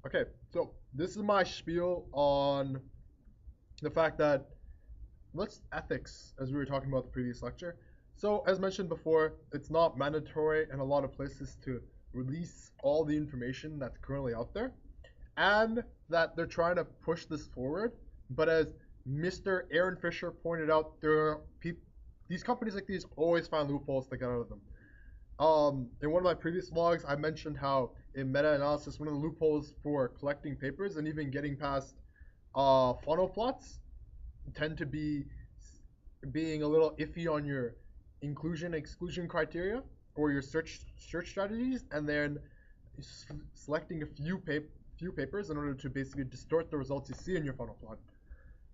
Okay, so this is my spiel on the fact that let's ethics, as we were talking about the previous lecture. So, as mentioned before, it's not mandatory in a lot of places to release all the information that's currently out there, and that they're trying to push this forward. But as Mr. Aaron Fisher pointed out, these companies like these always find loopholes to get out of them. In one of my previous vlogs, I mentioned how in meta-analysis, one of the loopholes for collecting papers and even getting past funnel plots tend to be being a little iffy on your inclusion exclusion criteria or your search strategies, and then selecting a few papers in order to basically distort the results you see in your funnel plot.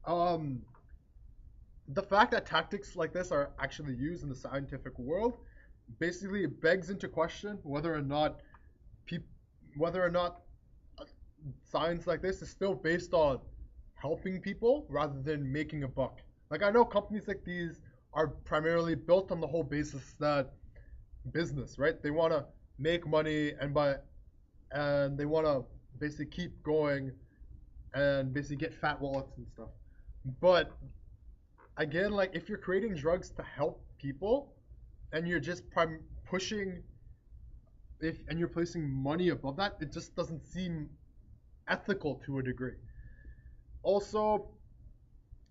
Um, the fact that tactics like this are actually used in the scientific world basically begs into question peop- whether or not science like this is still based on helping people rather than making a buck. Like I know companies like these are primarily built on the whole basis that business, right? They want to make money and they want to basically keep going and basically get fat wallets and stuff. But again, like if you're creating drugs to help people and you're just pushing if and you're placing money above that, it just doesn't seem ethical to a degree. Also,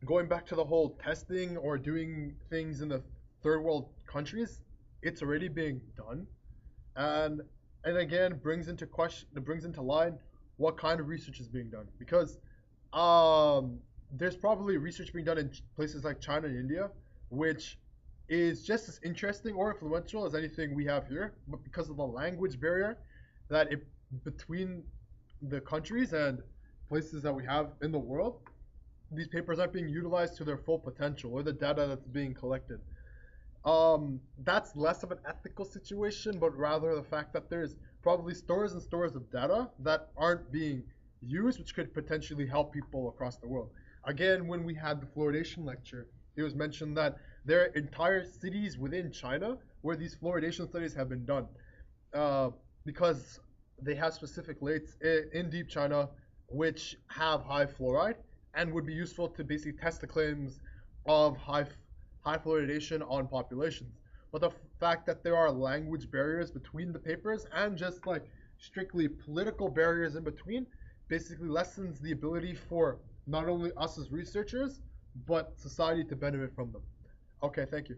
going back to the whole testing or doing things in the third world countries, it's already being done, and again brings into line what kind of research is being done because there's probably research being done in places like China and India, which is just as interesting or influential as anything we have here, but because of the language barrier that it between the countries and places that we have in the world, these papers aren't being utilized to their full potential or the data that's being collected. That's less of an ethical situation, but rather the fact that there's probably stores and stores of data that aren't being used, which could potentially help people across the world. Again, when we had the fluoridation lecture, it was mentioned that there are entire cities within China where these fluoridation studies have been done uh, because they have specific lakes in deep China which have high fluoride and would be useful to basically test the claims of high fluoridation on populations. But the fact that there are language barriers between the papers and just like strictly political barriers in between basically lessens the ability for not only us as researchers but society to benefit from them. Okay, thank you.